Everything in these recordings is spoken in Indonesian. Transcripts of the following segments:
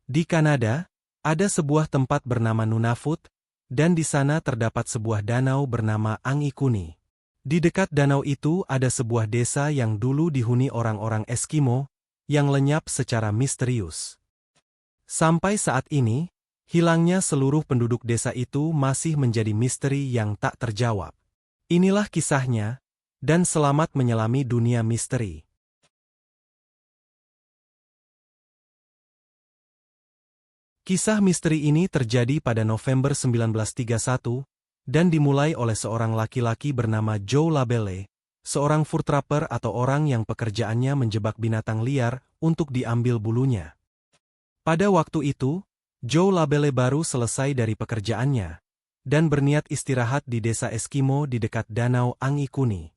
Di Kanada, ada sebuah tempat bernama Nunavut, dan di sana terdapat sebuah danau bernama Angikuni. Di dekat danau itu ada sebuah desa yang dulu dihuni orang-orang Eskimo, yang lenyap secara misterius. Sampai saat ini, hilangnya seluruh penduduk desa itu masih menjadi misteri yang tak terjawab. Inilah kisahnya, dan selamat menyelami dunia misteri. Kisah misteri ini terjadi pada November 1931, dan dimulai oleh seorang laki-laki bernama Joe Labelle, seorang fur trapper atau orang yang pekerjaannya menjebak binatang liar untuk diambil bulunya. Pada waktu itu, Joe Labelle baru selesai dari pekerjaannya, dan berniat istirahat di desa Eskimo di dekat danau Angikuni.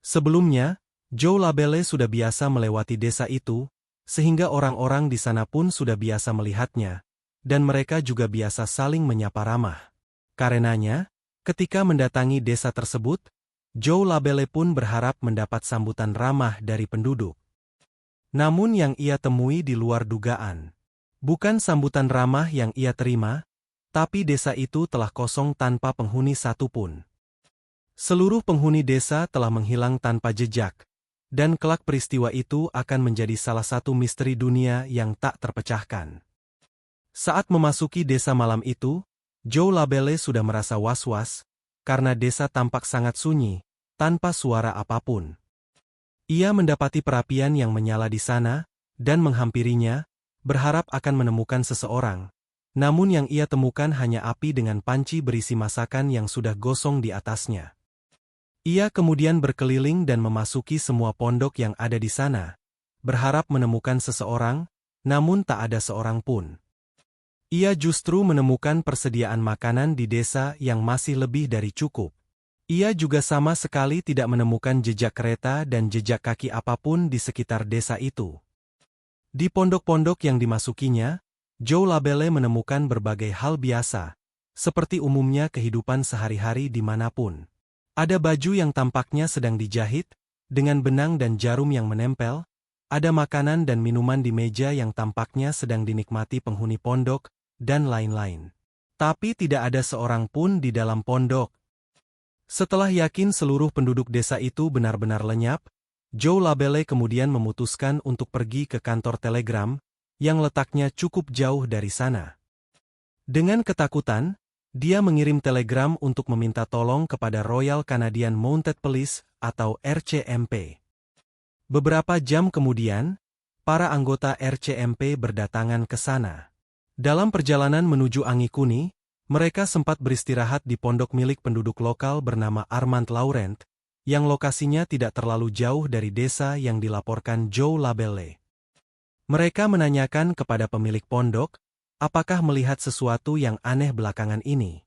Sebelumnya, Joe Labelle sudah biasa melewati desa itu, sehingga orang-orang di sana pun sudah biasa melihatnya, dan mereka juga biasa saling menyapa ramah. Karenanya, ketika mendatangi desa tersebut, Joe Labelle pun berharap mendapat sambutan ramah dari penduduk. Namun yang ia temui di luar dugaan. Bukan sambutan ramah yang ia terima, tapi desa itu telah kosong tanpa penghuni satupun. Seluruh penghuni desa telah menghilang tanpa jejak, dan kelak peristiwa itu akan menjadi salah satu misteri dunia yang tak terpecahkan. Saat memasuki desa malam itu, Joe Labelle sudah merasa was-was, karena desa tampak sangat sunyi, tanpa suara apapun. Ia mendapati perapian yang menyala di sana, dan menghampirinya, berharap akan menemukan seseorang. Namun yang ia temukan hanya api dengan panci berisi masakan yang sudah gosong di atasnya. Ia kemudian berkeliling dan memasuki semua pondok yang ada di sana, berharap menemukan seseorang, namun tak ada seorang pun. Ia justru menemukan persediaan makanan di desa yang masih lebih dari cukup. Ia juga sama sekali tidak menemukan jejak kereta dan jejak kaki apapun di sekitar desa itu. Di pondok-pondok yang dimasukinya, Joe Labelle menemukan berbagai hal biasa, seperti umumnya kehidupan sehari-hari dimanapun. Ada baju yang tampaknya sedang dijahit, dengan benang dan jarum yang menempel, ada makanan dan minuman di meja yang tampaknya sedang dinikmati penghuni pondok, dan lain-lain. Tapi tidak ada seorang pun di dalam pondok. Setelah yakin seluruh penduduk desa itu benar-benar lenyap, Joe Labelle kemudian memutuskan untuk pergi ke kantor telegram, yang letaknya cukup jauh dari sana. Dengan ketakutan, dia mengirim telegram untuk meminta tolong kepada Royal Canadian Mounted Police atau RCMP. Beberapa jam kemudian, para anggota RCMP berdatangan ke sana. Dalam perjalanan menuju Angikuni, mereka sempat beristirahat di pondok milik penduduk lokal bernama Armand Laurent, yang lokasinya tidak terlalu jauh dari desa yang dilaporkan Joe Labelle. Mereka menanyakan kepada pemilik pondok, apakah melihat sesuatu yang aneh belakangan ini.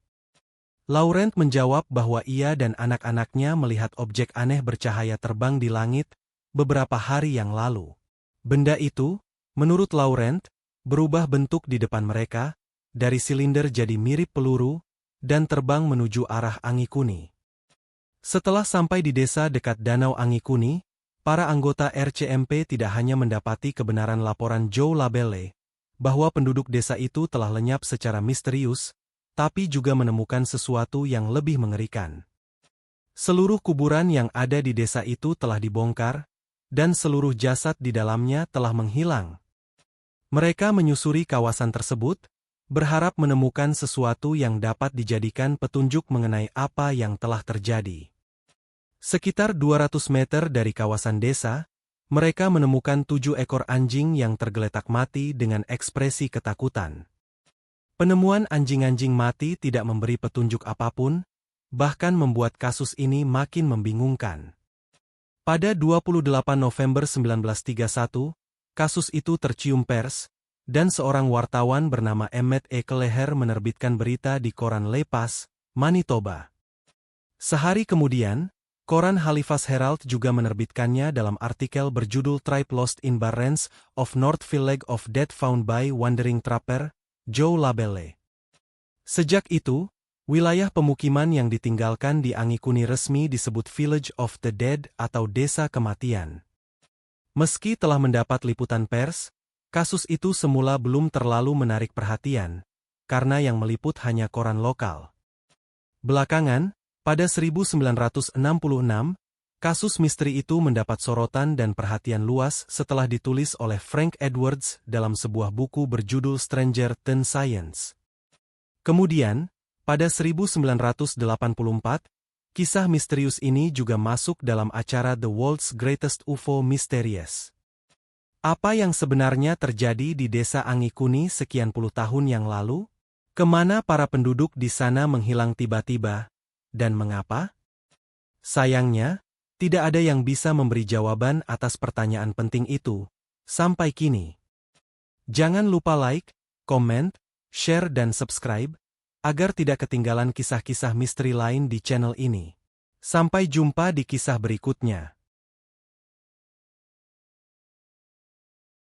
Laurent menjawab bahwa ia dan anak-anaknya melihat objek aneh bercahaya terbang di langit beberapa hari yang lalu. Benda itu, menurut Laurent, berubah bentuk di depan mereka, dari silinder jadi mirip peluru, dan terbang menuju arah Angikuni. Setelah sampai di desa dekat Danau Angikuni, para anggota RCMP tidak hanya mendapati kebenaran laporan Joe Labelle, bahwa penduduk desa itu telah lenyap secara misterius, tapi juga menemukan sesuatu yang lebih mengerikan. Seluruh kuburan yang ada di desa itu telah dibongkar, dan seluruh jasad di dalamnya telah menghilang. Mereka menyusuri kawasan tersebut, berharap menemukan sesuatu yang dapat dijadikan petunjuk mengenai apa yang telah terjadi. Sekitar 200 meter dari kawasan desa, mereka menemukan 7 ekor anjing yang tergeletak mati dengan ekspresi ketakutan. Penemuan anjing-anjing mati tidak memberi petunjuk apapun, bahkan membuat kasus ini makin membingungkan. Pada 28 November 1931, kasus itu tercium pers, dan seorang wartawan bernama Emmett E. Kelleher menerbitkan berita di koran Le Pas, Manitoba. Sehari kemudian, koran Halifax Herald juga menerbitkannya dalam artikel berjudul Tribe Lost in Barrens of Northville Leg of Dead Found by Wandering Trapper, Joe Labelle. Sejak itu, wilayah pemukiman yang ditinggalkan di Angikuni resmi disebut Village of the Dead atau Desa Kematian. Meski telah mendapat liputan pers, Kasus itu semula belum terlalu menarik perhatian, karena yang meliput hanya koran lokal. Belakangan, pada 1966, kasus misteri itu mendapat sorotan dan perhatian luas setelah ditulis oleh Frank Edwards dalam sebuah buku berjudul Stranger Than Science. Kemudian, pada 1984, kisah misterius ini juga masuk dalam acara The World's Greatest UFO Mysteries. Apa yang sebenarnya terjadi di Desa Angikuni sekian puluh tahun yang lalu? Kemana para penduduk di sana menghilang tiba-tiba? Dan mengapa? Sayangnya, tidak ada yang bisa memberi jawaban atas pertanyaan penting itu, sampai kini. Jangan lupa like, komen, share dan subscribe, agar tidak ketinggalan kisah-kisah misteri lain di channel ini. Sampai jumpa di kisah berikutnya.